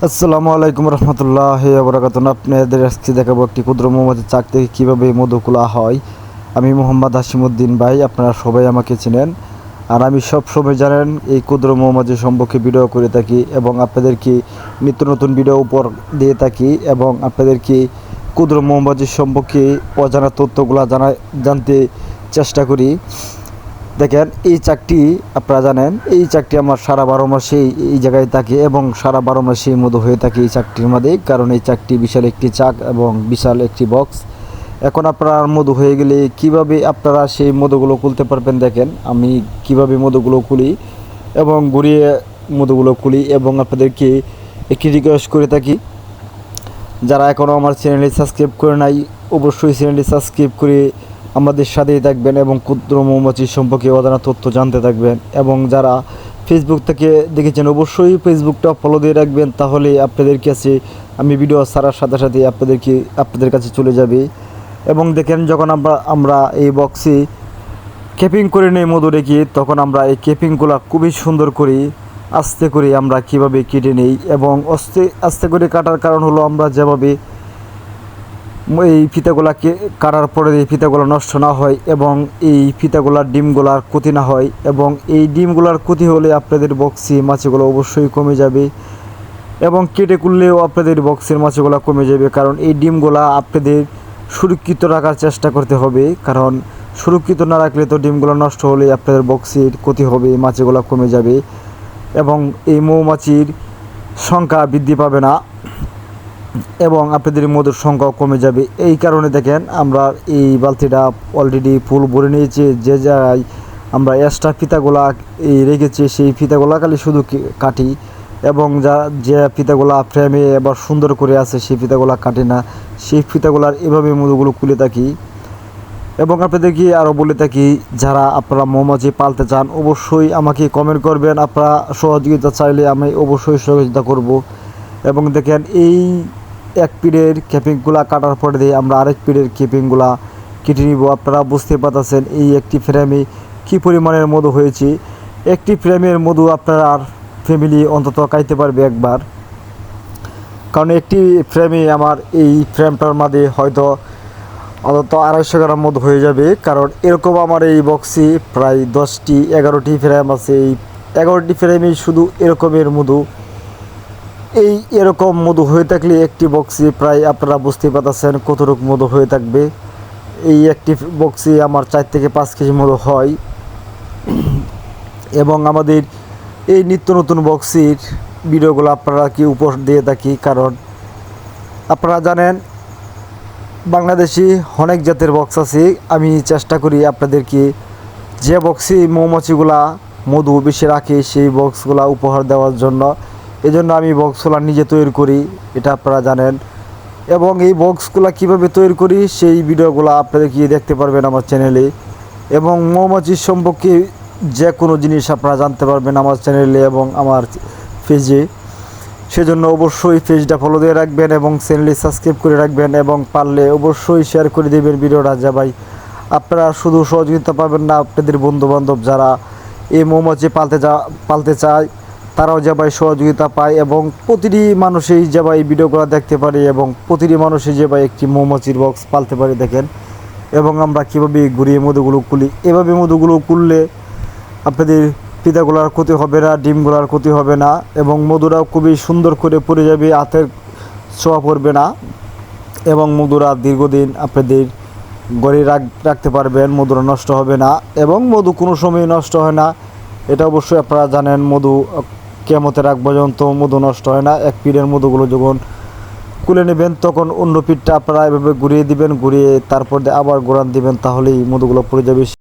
আসসালামু আলাইকুম রহমতুল্লাহি ওয়া বারাকাতুহু। আপনাদের আজকে দেখাবো একটি ক্ষুদ্র মৌমাছির চাক থেকে কীভাবে মধু খোলা হয়। আমি মোহাম্মদ হাশিমউদ্দিন ভাই, আপনারা সবাই আমাকে চেনেন। আর আমি সব সময় জানেন এই ক্ষুদ্র মৌমাছি সম্পর্কে ভিডিও করে থাকি এবং আপনাদেরকে নিত্য নতুন ভিডিও উপর দিয়ে থাকি এবং আপনাদেরকে ক্ষুদ্র মৌমাছি সম্পর্কে অজানা তথ্যগুলো জানতে চেষ্টা করি। দেখেন, এই চাকটি আপনারা জানেন, এই চাকটি আমার সারা 12 মাসেই এই জায়গায় থাকে এবং সারা 12 মাসেই মধু হয়ে থাকে এই চাকটির মধ্যে, কারণ এই চাকটি বিশাল একটি চাক এবং বিশাল একটি বক্স। এখন আপনার মধু হয়ে গেলে কিভাবে আপনারা সেই মধুগুলো খুলতে পারবেন, দেখেন আমি কিভাবে মধুগুলো খুলি এবং ঘুরিয়ে মধুগুলো খুলি। এবং আপনাদেরকে একটি রিকোয়েস্ট করে থাকি, যারা এখনও আমার চ্যানেলে সাবস্ক্রাইব করে নাই অবশ্যই চ্যানেলটি সাবস্ক্রাইব করে আমাদের সাথেই থাকবেন এবং ক্ষুদ্র মৌমাছি সম্পর্কে অজানা তথ্য জানতে থাকবেন। এবং যারা ফেসবুক থেকে দেখেছেন অবশ্যই ফেসবুকটা ফলো দিয়ে রাখবেন, তাহলে আপনাদের কাছে আমি ভিডিও ছাড়ার সাথে সাথে আপনাদের কাছে চলে যাবে। এবং দেখেন, যখন আমরা এই বক্সে ক্যাপিং করে নেই মধু রেখে, তখন আমরা এই ক্যাপিংগুলো খুবই সুন্দর করে আস্তে করে আমরা কিভাবে কেটে নেই। এবং আস্তে আস্তে করে কাটার কারণ হলো, আমরা যেভাবে এই ফিতাগুলাকে কাটার পরে এই ফিতাগুলো নষ্ট না হয় এবং এই ফিতাগুলার ডিমগুলার ক্ষতি না হয়। এবং এই ডিমগুলার ক্ষতি হলে আপনাদের বক্সি মাছিগুলো অবশ্যই কমে যাবে এবং কেটে করলেও আপনাদের বক্সের মাছিগুলো কমে যাবে। কারণ এই ডিমগুলা আপনাদের সুরক্ষিত রাখার চেষ্টা করতে হবে, কারণ সুরক্ষিত না রাখলে তো ডিমগুলো নষ্ট হলে আপনাদের বক্সের ক্ষতি হবে, মাছিগুলো কমে যাবে এবং এই মৌমাছির সংখ্যা বৃদ্ধি পাবে না এবং আপনাদের মধুর সংখ্যাও কমে যাবে। এই কারণে দেখেন, আমরা এই বালতিটা অলরেডি ফুল ভরে নিয়েছি। যে জায়গায় আমরা এক্সট্রা ফিতাগুলা রেখেছি সেই ফিতাগুলা খালি শুধু কাটি এবং যে ফিতাগুলা ফ্রেমে এবার সুন্দর করে আছে সেই ফিতাগুলা কাটি না, সেই ফিতাগুলার এভাবে মধুগুলো খুলে থাকি। এবং আপনাদেরকে আরও বলে থাকি, যারা আপনারা মৌমাছি পালতে চান অবশ্যই আমাকে কমেন্ট করবেন, আপনারা সহযোগিতা চাইলে আমি অবশ্যই সহযোগিতা করব। এবং দেখেন, এই এক পিঠের ক্যাপিংগুলা কাটার পরে দিয়ে আমরা আরেক পিঠের ক্যাপিংগুলা কেটে নিব। আপনারা বুঝতে পারতেছেন এই একটি ফ্রেমে কী পরিমাণের মধু হয়েছে। একটি ফ্রেমের মধু আপনার ফ্যামিলি অন্তত খাইতে পারবে একবার, কারণ একটি ফ্রেমে আমার এই ফ্রেমটার মধ্যে হয়তো অন্তত 250 গ্রাম মধু হয়ে যাবে। কারণ এরকম আমার এই বক্সে প্রায় 10-11টি ফ্রেম আছে। এই 11টি ফ্রেমেই শুধু এরকমের মধু। এরকম মধু হয়ে থাকলে একটি বক্সে প্রায় আপনারা বুঝতে পারতেছেন কতটুকু মধু হয়ে থাকবে। এই একটি বক্সে আমার 4 থেকে 5 কেজি মধু হয়। এবং আমাদের এই নিত্য নতুন বক্সের ভিডিওগুলো আপনারা কি উপহার দিয়ে থাকি, কারণ আপনারা জানেন বাংলাদেশি অনেক জাতের বক্স আছে। আমি চেষ্টা করি আপনাদেরকে যে বক্সে মৌমাছিগুলা মধু বেশি রাখে সেই বক্সগুলা উপহার দেওয়ার জন্য। এজন্য আমি বক্সগুলো নিজে তৈরি করি, এটা আপনারা জানেন। এবং এই বক্সগুলো কীভাবে তৈরি করি সেই ভিডিওগুলো আপনাদেরকে দেখতে পারবেন আমার চ্যানেলে। এবং মৌমাছির সম্পর্কে যে কোনো জিনিস আপনারা জানতে পারবেন আমার চ্যানেলে এবং আমার পেজে। সেজন্য অবশ্যই পেজটা ফলো দিয়ে রাখবেন এবং চ্যানেলটি সাবস্ক্রাইব করে রাখবেন এবং পারলে অবশ্যই শেয়ার করে দেবেন ভিডিওটা। যা ভাই, আপনারা শুধু সহযোগিতা পাবেন না, আপনাদের বন্ধুবান্ধব যারা এই মৌমাছি পালতে চায় তারাও যে ভাই সহযোগিতা পায় এবং প্রতিটি মানুষই যে ভাই ভিডিওগুলো দেখতে পারে এবং প্রতিটি মানুষই যে ভাই একটি মৌমাছির বক্স পালতে পারে। দেখেন, এবং আমরা কীভাবে ঘুরিয়ে মধুগুলো খুলি। এভাবে মধুগুলো খুললে আপনাদের ফিতাগুলার ক্ষতি হবে না, ডিমগুলার ক্ষতি হবে না এবং মধুরাও খুবই সুন্দর করে পড়ে যাবে, হাতের ছোঁয়া পড়বে না এবং মধুরা দীর্ঘদিন আপনাদের ঘরে রাখতে পারবেন, মধুরা নষ্ট হবে না এবং মধু কোনো সময় নষ্ট হয় না। এটা অবশ্যই আপনারা জানেন, মধু কিয়ামতের আগ পর্যন্ত মধু নষ্ট হয় না। এক পিঠের মধুগুলো যখন খুলে নেবেন তখন অন্য পিঠটা আপনারা এভাবে ঘুরিয়ে দিবেন, ঘুরিয়ে তারপর আবার ঘোরান দিবেন, তাহলেই মধুগুলো পড়ে যাবে।